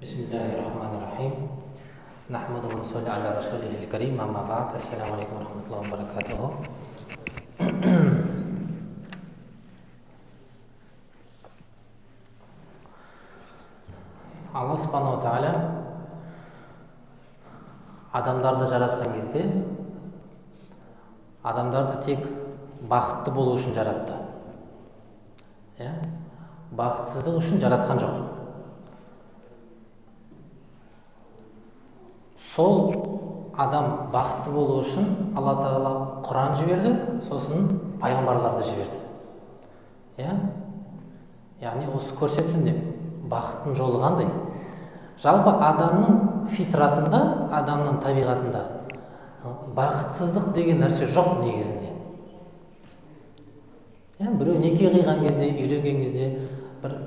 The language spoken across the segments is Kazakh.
Bismillahirrahmanirrahim. Nahmaduhu wa nusalli ala rasulihil karim. Amma ba'd. Assalamualaikum warahmatullahi wabarakatuh. Allah subhanahu wa ta'ala адамдарды жаратқан кезде адамдарды тек бақытты болу үшін жаратты. Бақытсыздық үшін жаратқан жоқ. Сол адам бақытты болу үшін Алла Тағала Құран жіберді, сосын пайғамбарларды жіберді. Яғни осы көрсетсін деп, бақыттың жолы қандай? Жалпы адамның фитратында, адамның табиғатында бақытсыздық деген нәрсе жоқ негізінде. Біреу неке қиған кезде, үйленген кезде бір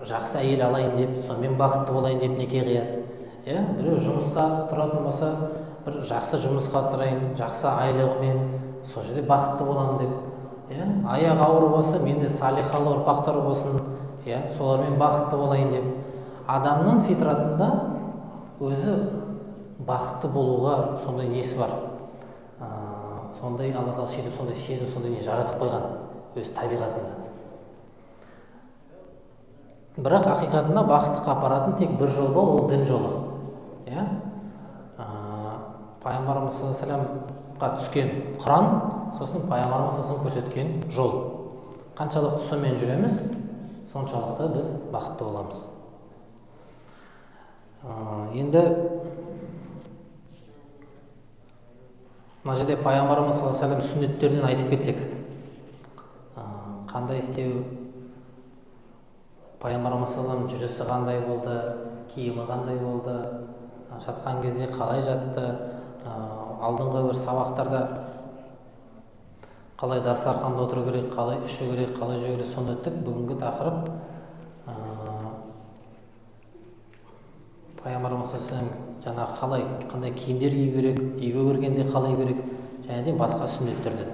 жақсы әйел алайын деп, сонымен бақытты болайын деп неке қияды. Біреу жұмысқа тұратын болса, бір жақсы жұмысқа тұрайын, жақсы айлығымен, сол жерде бақытты боламын деп. Аяғы ауыр болса, менде салихалы ұрпақтар болсын, солармен бақытты болайын деп. Адамның фитратында өзі бақытты болуға сондай несі бар. Сондай Алла Тағала сөйтіп сондай сезім, сондай не жаратып қойған өз табиғатында. Бірақ ақиқатында бақыттыққа апаратын тек бір жол бар, ол дін жолы. Пайғамбарымыз саллаллаху алейхи вассаламға түскен Құран, сосын пайғамбарымыз саллаллаху алейхи вассалам көрсеткен жол. Қаншалықты сонымен жүреміз, соншалықты біз бақытты боламыз. Енді мына жерде пайғамбарымыз саллаллаху алейхи вассалам сүннеттерінен айтып кетсек, қандай істеу, пайғамбарымыз саллаллаху алейхи вассалам жүрісі қандай болды, киімі қандай болды, жатқан кезде қалай жатты, алдыңғы бір сабақтарда қалай дастарханда отыру керек, қалай ішу керек, қалай жүру керек, соны өттік. Бүгінгі тақырып пайғамбарымыз саллаллаху алейхи вассалам жаңағы қандай киімдер кию керек, үйге кіргенде қалай керек, және де басқа сүннеттерден.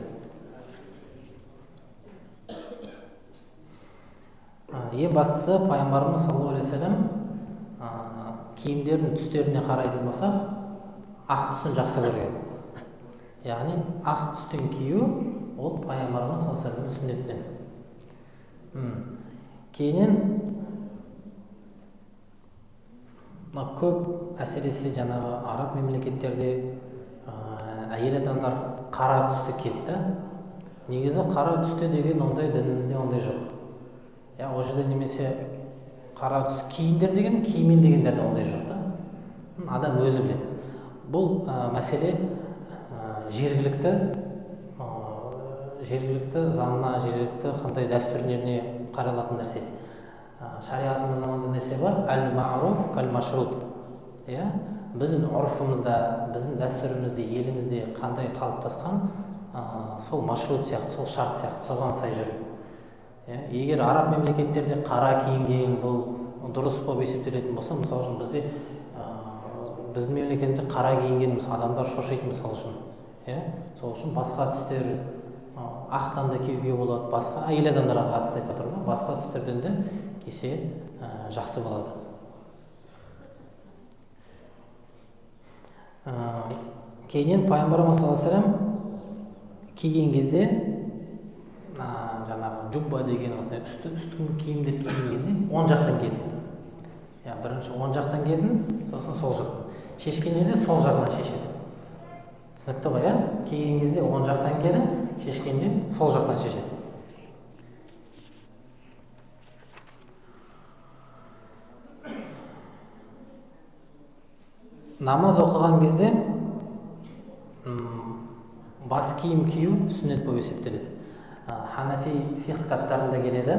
Ең бастысы пайғамбарымыз саллаллаху алейхи вассалам киімдердің түстеріне қарайтын болсақ, ақ түсін жақсы көрген. Яғни ақ түстен кию ол пайғамбарымыз саллаллаху алейхи вассаламның сүннетінен. Кейіннен көп әсіресе жаңағы араб мемлекеттерде әйел адамдар қара түсті кетті. Негізі қара түсте деген ондай дінімізде ондай жоқ. Ол жерде немесе қара түс киімдер деген, киіммен дегендер де ондай жоқ та. Адам өзі біледі. Бұл мәселе жергілікті заңына, жергілікті қандай дәстүрлеріне қаралатын нәрсе. Шариғатымызда мынандай нәрсе бар, әл-ма'руф кәл-машрут. Біздің ұрфымызда, біздің дәстүрімізде, елімізде қандай қалыптасқан, сол машрут сияқты, сол шарт сияқты, соған сай жүру. Егер араб мемлекеттерде қара киінген бұл дұрыс болып есептелетін болса, мысалы үшін бізде біздің мемлекетімізде қара киінген адамдар шошиды мысалы үшін. Сол үшін басқа түстер, ақтан да киюге болады, басқа әйел адамдарға қатысты айтып отырмын, басқа түстерден де кисе жақсы болады. Кейіннен пайғамбарымыз саллаллаху алейхи вассалам киген кезде жаңағы жубба деген үстіңгі киімдер киген кезде оң жақтан киетін. Бірінші оң жақтан киетін, сосын сол жақтан. Шешкен жерде сол жағынан шешеді. Түсінікті ғой, киген кезде оң жақтан киеді, шешкенде сол жақтан шешеді. Намаз оқыған кезде бас киім кию сүннет болып есептеледі. Ханафи фиқ кітаптарында келеді.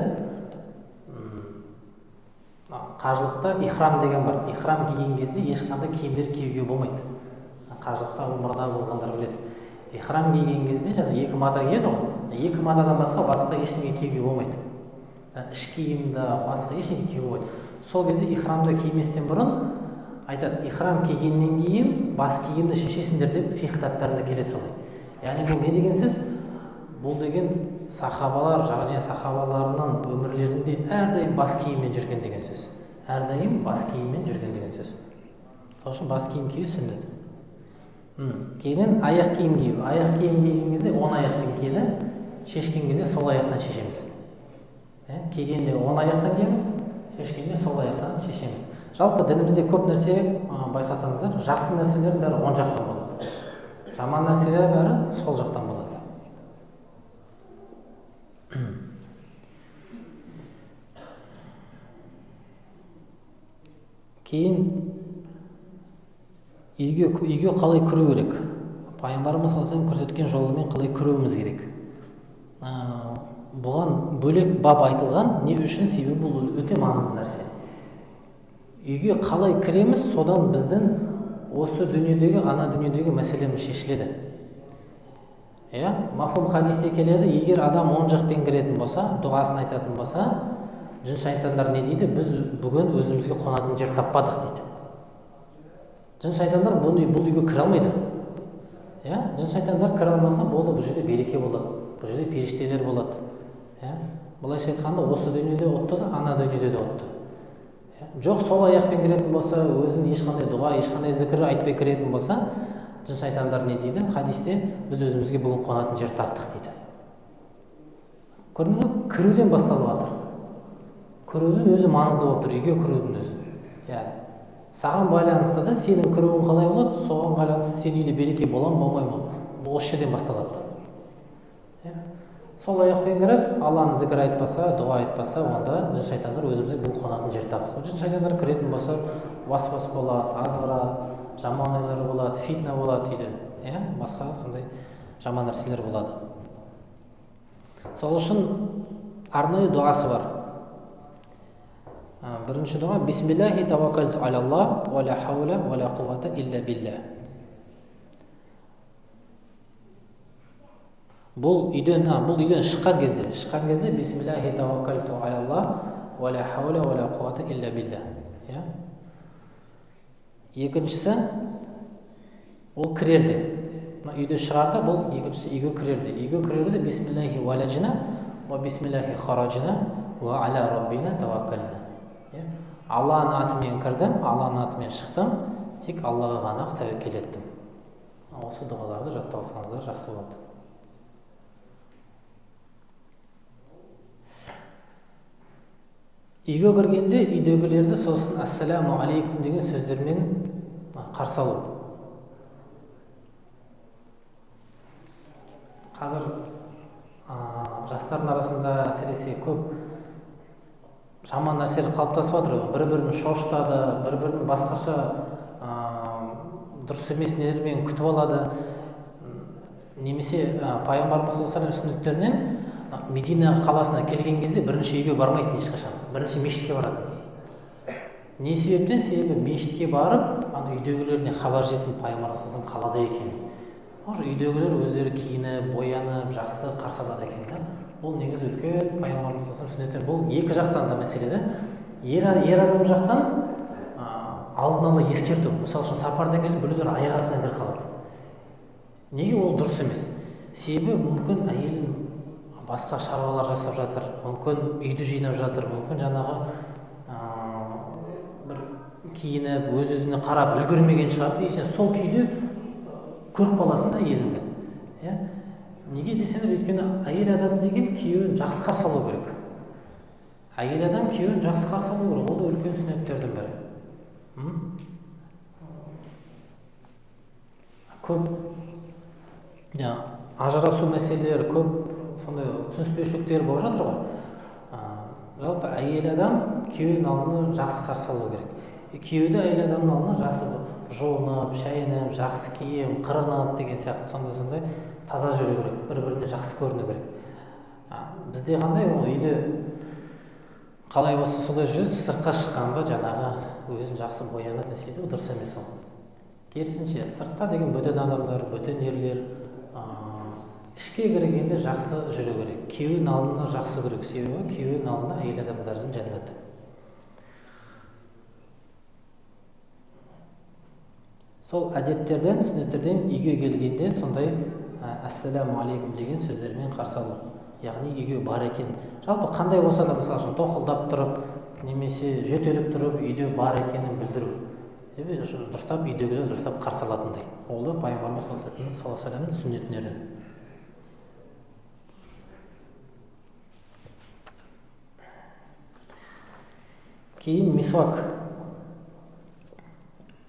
Қажылықта ихрам деген бар. Ихрам киген кезде ешқандай киімдер киюге болмайды. Қажылықта умрада болғандар біледі. Ихрам киген кезде екі мата киеді ғой. Екі матадан басқа ештеңе киюге болмайды. Іш киімді, басқа ештеңе киюге болмайды. Сол кезде ихрамды киместен бұрын айтады, ихрам кигеннен кейін бас киімді шешесіңдер деп фиқ кітаптарында келеді солай. Яғни бұл не деген сөз? Бұл деген сахабалар, және сахабаларының өмірлерінде әрдайым бас киіммен жүрген деген сөз. әрдайым бас киіммен жүрген деген сөз. Сол үшін бас киім кию сүннет. Кейіннен аяқ киім кию. Аяқ киім киген кезде оң аяқпен киеді, шешкен кезде сол аяқтан шешеміз. Кигенде оң аяқтан киеміз, шешкенде сол аяқтан шешеміз. Жалпы дінімізде көп нәрсе байқасаңыздар, жақсы нәрселердің бәрі оң жақтан болады. Жаман нәрселер бәрі сол жақтан болады. Кейін үйге қалай кіру керек? Пайғамбарымыз саллаллаху көрсеткен жолымен қалай кіруіміз керек? Бұған бөлек бап айтылған, не үшін? Себебі бұл өте маңызды нәрсе. Үйге қалай кіреміз, содан біздің осы дүниедегі, ана дүниедегі мәселеміз шешіледі. Мафхум хадисте келеді, егер адам оң жақпен кіретін болса, дұғасын айтатын болса, жын шайтандар не дейді? Біз бүгін өзімізге қонатын жер таппадық дейді. Жын шайтандар бұл үйге кіре алмайды. Жын шайтандар кіре алмаса, болды, бұл жерде береке болады, бұл жерде періштелер болады. Бұлайша айтқанда, осы дүниеде отты да, ана дүниеде де отты. Жоқ, сол аяқпен кіретін болса, өзін ешқандай дұға, ешқандай зікір айтпай кіретін болса, жын шайтандар не дейді? Хадисте біз өзімізге бүгін қонатын жер таптық дейді. Көрдіңіз бе? Кіруден басталып жатыр. Кірудің өзі маңызды болып тұр, үйге кірудің өзі. Саған байланысты да сенің кіруің қалай болады, соған байланысты сен үйде береке боламын, болмаймын. Бұл осы жерден басталады. Сол аяқпен кіріп, Алланы зікір айтпаса, дұға айтпаса, онда жын шайтандар өзімізге бүгін қонатын жер таптық. Жын шайтандар кіретін болса, бас болады, азғырады, жаман ойлар болады, фитна болады үйде. Басқа сондай жаман нәрселер болады. Сол үшін арнайы дұғасы бар. Бірінші дұға: Бисмиллахи таваккалту алаллах, ва ла хаула ва ла қуввата илля биллах. Бұл үйден шыққан кезде Бисмиллахи таваккалту алаллах, ва ла хаула ва ла қуввата илля биллах. Екіншісі, ол кірерде. Үйде шығарда, бұл екіншісі үйге кірерде. Үйге кірерде Бисмиллахи валажна, ва Бисмиллахи хараджна, ва аля раббина таваккална. Алланың атымен кірдім, Алланың атымен шықтым, тек Аллаға ғана тәуекел еттім. Осы дұғаларды жаттап алсаңыздар жақсы болады. Үйге кіргенде үйдегілерді сосын ассаламу алейкум деген сөздермен қарсы алу. Қазір жастардың арасында әсіресе көп жаман нәрселер қалыптасып жатыр. Бір-бірін шошытады, бір-бірін басқаша дұрыс емес нелермен күтіп алады. Немесе пайғамбарымыз саллаллаху алейхи вассалам сүннеттерінен Медина қаласына келген кезде бірінші үйге бармайтын ешқашан. Бірінші мешітке барады. Не себептен? Себебі мешітке барып, үйдегілеріне хабар жетсін пайғамбарымыз қалада екен. Үйдегілер өздері киініп, боянып, жақсы қарсы алады екен. Бұл негізі үлкен пайғамбарымыз сүннеттер. Бұл екі жақтан да мәселе. Ер адам жақтан алдын ала ескерту. Мысалы үшін сапардан келіп біреулер аяқ астынан кіріп қалады. Неге ол дұрыс емес? Себебі мүмкін әйелін басқа шаруалар жасап жатыр, мүмкін үйді жинап жатыр, мүмкін жаңағы бір киініп, өз-өзіне қарап үлгермеген шығарды. Сен сол күйде көріп қаласың да әйеліңді. Неге десеңдер, өйткені әйел адам деген күйеуін жақсы қарсы алу керек. Әйел адам күйеуін жақсы қарсы алу керек. Ол да үлкен сүннеттердің бірі. Көп ажырасу мәселелері, көп сондай түсініспеушіліктер болып жатыр ғой. Жалпы әйел адам күйеуінің алдына жақсы қарсы алу керек. Күйеуді әйел адамның алдына жақсы жуынып, шайынып, жақсы киім, қырынып деген сияқты сондай таза жүру керек, бір-біріне жақсы көріну керек. Бізде қандай үйде қалай болса солай жүреді, сыртқа шыққанда жаңағы өзін жақсы боянып несейді, дұрыс емес ол. Керісінше, сыртта деген бөтен адамдар, бөтен ерлер, ішке кіргенде жақсы жүру керек. Күйеуінің алдына жақсы көру керек. Себебі күйеуінің алдына әйел адамдардың жәннаты. Сол әдептерден, сүннеттерден үйге келгенде сондай ассаламу алейкум деген сөздермен қарсы алу. яғни үйге бар екен. Жалпы қандай болса да, мысалы үшін тоқылдап тұрып немесе жөтеліп тұрып үйде бар екенін білдіру, дұрыстап үйдегілер дұрыстап қарсы алатындай. Ол да пайғамбарымыз саллаллаху алейхи вассаламның сүннетінен. Кейін мисвак.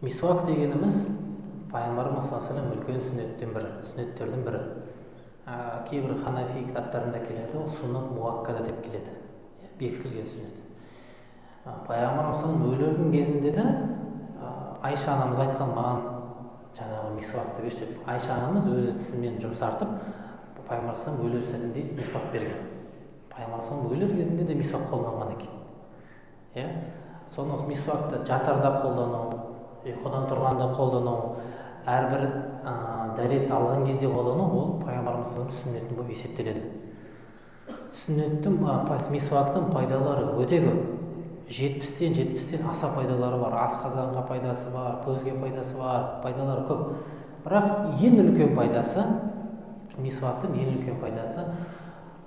Мисвак дегеніміз пайғамбарымыз саллаллаху алейхи вассалам үлкен сүннеттердің бірі. Кейбір ханафи кітаптарында келеді, ол суннат муаккада деп келеді, бекітілген сүннет. Пайғамбарымыз саллаллаху алейхи өлердің кезінде де Айша анамыз айтқан, маған жаңағы мисвакты берші деп. Айша анамыз өзі тісімен жұмсартып пайғамбарымыз саллаллаху алейхи өлер сәтінде мисвак берген. Пайғамбарымыз саллаллаху алейхи өлер кезінде де мисвак қолданған екен. Соны мисвакты жатарда қолдану, ұйқыдан тұрғанда қолдану, әрбір дәрет алған кезде қолдану, ол пайғамбарымыздың сүннеті болып есептеледі. Сүннеттің мисвактың пайдалары өте көп. 70-тен аса пайдалары бар. Асқазанға пайдасы бар, көзге пайдасы бар, пайдалары көп. Бірақ ең үлкен пайдасы, мисвактың ең үлкен пайдасы,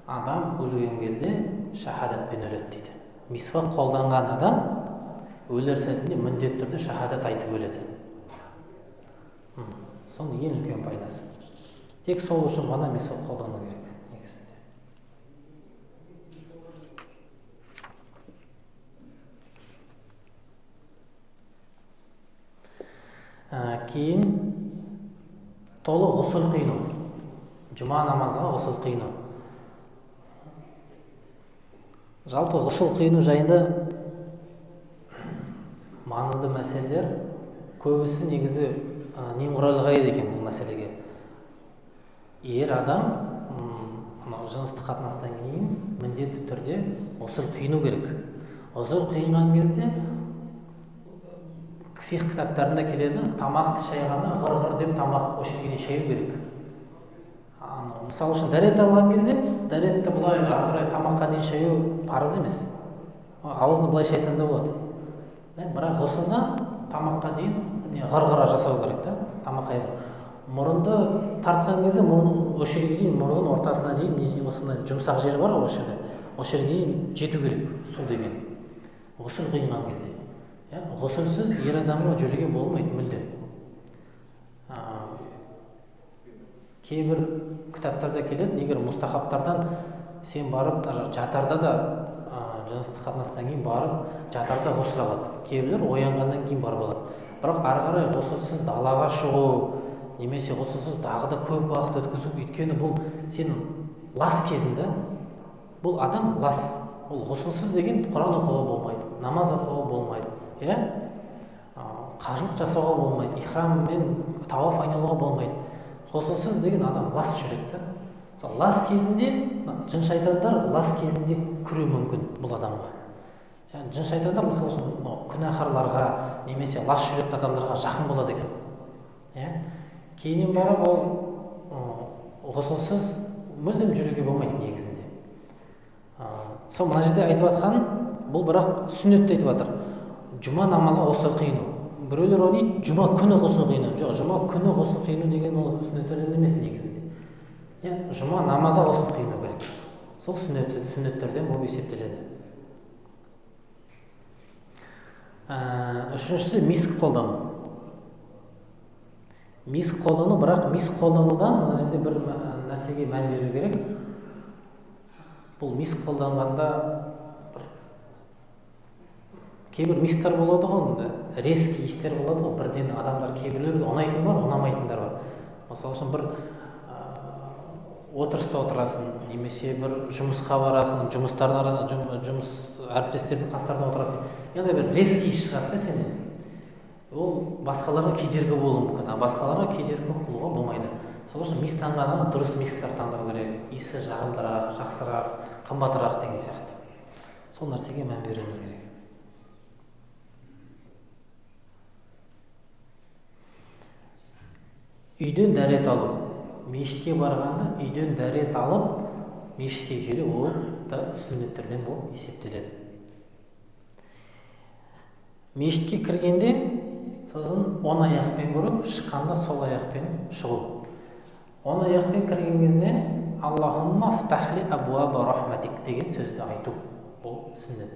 адам өлген кезде шахадатпен өледі дейді. Мисвак қолданған адам өлер сәтінде міндетті түрде шахадат айтып өледі. Соның ең үлкен пайдасы. Тек сол үшін ғана мисвак қолдану керек негізінде. Кейін толы ғұсыл қиыну. Жұма намазға ғұсыл қиыну. Жалпы ғұсыл қиыну жайында маңызды мәселелер көбісі негізі немқұрайлы қарайды екен бұл мәселеге. Ер адам жыныстық қатынастан кейін міндетті түрде ғұсыл қиыну керек. Ғұсыл қиынған кезде фиқ кітаптарында келеді, тамақты шайғанда ғыр-ғыр деп тамақ өшіргеннен шаю керек. Мысалы үшін дәрет алған кезде дәретті бұлай ары тамаққа дейін шаю парыз емес. Аузын бұлай шайсаң да болады. Бірақ ғұсылда тамаққа дейін ғыр-ғыра жасау керек та, тамаққа. Мұрынды тартқан кезде мұрын өшірге дейін, мұрынның ортасына дейін осындай жұмсақ жері бар ғой, осы жерде. Осы жерге дейін жету керек су деген. Ғұсыл қиынған кезде. Ғұсылсыз ер адамға жүруге болмайды мүлдем. Кейбір кітаптарда келеді, егер мұстахабтардан сен барып жатарда да жыныстық қатынастан кейін барып жатарда ғұсыл алады. Кейбіреулер оянғаннан кейін барып алады. Бірақ ары қарай ғұсылсыз далаға шығу немесе ғұсылсыз тағы да көп уақыт өткізу, өйткені бұл сен лас кезінде, бұл адам лас. Ол ғұсылсыз деген Құран оқуға болмайды, намаз оқуға болмайды, қажылық жасауға болмайды, ихрам мен тауаф айналуға болмайды. Ғұсылсыз деген адам лас жүреді. Сол лас кезінде жын шайтандар лас кезінде кіруі мүмкін бұл адамға. Жын шайтандар мысалы үшін күнәһарларға немесе лас жүретін адамдарға жақын болады екен. Кейіннен барып ол ғұсылсыз мүлдем жүруге болмайды негізінде. Сол мына жерде айтып жатқан, бұл бірақ сүннетті айтып жатыр. Жұма намазға ғұсыл қиыну. Біреулер оны дейді, жұма күні ғұсыл қиыну. Жоқ, жұма күні ғұсыл қиыну деген ол сүннеттерден емес негізінде. Жұма намазға ғұсыл қиыну керек. Сол сүннеттерден болып есептеледі. Үшіншісі миск қолдану. Миск қолдану, бірақ миск қолданудан мына жерде бір нәрсеге мән беру керек. Бұл миск қолданғанда кейбір мисктер болады ғой, резкий иістер болады ғой, бірден адамдар кейбіреулерге ұнайтын бар, ұнамайтындар бар. Мысалы үшін бір отырыста отырасың, немесе бір жұмысқа барасың, жұмыс әріптестердің қастарына отырасың. Яғни бір резкий иіс шығады да сенен. Ол басқаларға кедергі болуы мүмкін, басқаларға кедергі қылуға болмайды. Сол үшін миск таңғанда дұрыс мисктер таңдау керек, иісі жағымдырақ, жақсырақ, қымбатырақ деген сияқты. Сол нәрсеге мән беруіміз керек. Үйден дәрет алу. Мешітке барғанда үйден дәрет алып, мешітке келу, ол да сүннеттерден болып есептеледі. Мешітке кіргенде, сосын оң аяқпен кіру, шыққанда сол аяқпен шығу. Оң аяқпен кірген кезде Аллахумма фтахли абуаба рахматик деген сөзді айту. Бұл сүннет.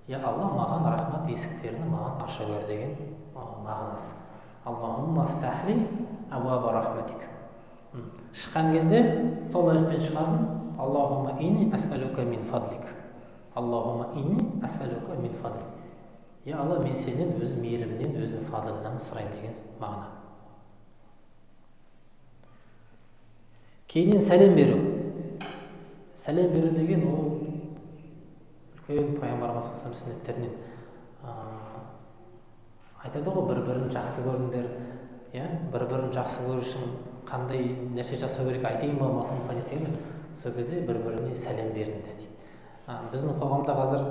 Я Алла, маған рахмат есіктерін маған аша көр деген мағынасы. Аллахумма фтахли абуаба рахматик. Шыққан кезде сол аяқпен шығасың. Аллахумма инни ас'алука мин фадлик. Аллахумма инни ас'алука мин фадлик. Я Алла, мен сенен өз мейірімнен, өзінің фадылынан сұраймын деген мағына. Кейіннен сәлем беру. Сәлем беру деген ол үлкен пайғамбарымыз сүннеттерінен айтады ғой, бір-бірін жақсы көріңдер. Бір-бірін жақсы көру үшін қандай нәрсе жасау керек айтайын ба мақұм хадис деген. Сол кезде бір-біріне сәлем беріңдер дейді. Біздің қоғамда қазір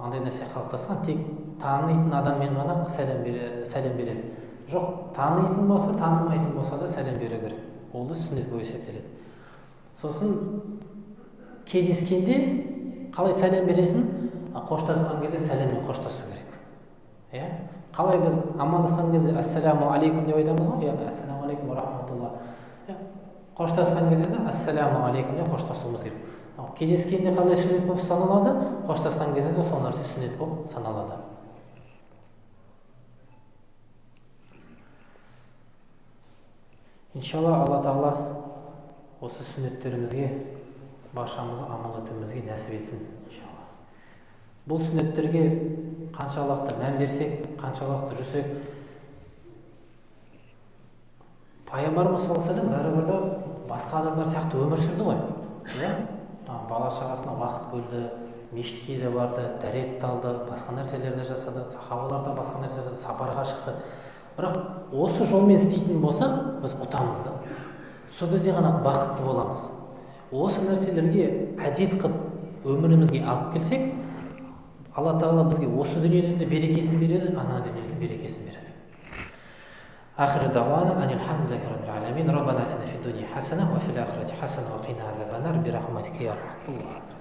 андай нәрсе қалыптасқан, тек танитын адаммен ғана сәлем береді. Жоқ, танитын болса, танымайтын болса да сәлем беру керек. Ол да сүннет болып есептеледі. Сосын кездескенде қалай сәлем бересің? Қоштасқан кезде сәлеммен қоштасу керек. Қалай біз амандасқан кезде ассаламу алейкум деп айтамыз ғой? Ассаламу алейкум ва рахматулла. Қоштасқан кезде де ассаламу алейкум деп қоштасуымыз керек. Кездескенде қалай сүннет болып саналады? Қоштасқан кезде де сол нәрсе сүннет болып саналады. Иншалла, Алла Тағала осы сүннеттерімізге баршамызды амал етуімізге нәсіп етсін. Иншалла. Бұл сүннеттерге қаншалықты мән берсек, қаншалықты жүрсек, пайғамбарымыз саллаллаху алейхи ва саллям бәрібір басқа адамдар сияқты өмір сүрді ғой. Бала шағасына уақыт бөлді, мешітке де барды, дәрет алды, басқа нәрселерді жасады, сахабалар да басқа нәрсе жасады, сапарға шықты. Бірақ осы жолмен істейтін болсақ, біз ұтамыз да. Сол кезде ғана бақытты боламыз. Осы нәрселерге әдет қылып өмірімізге алып келсек, Алла Тағала бізге осы дүниеден де берекесін береді, ана дүниеден берекесін береді. آخر دعوانا أن الحمد لله رب العالمين ربنا آتنا في الدنيا حسنة وفي الآخرة حسنة وقنا عذاب النار برحمتك يا رب الله.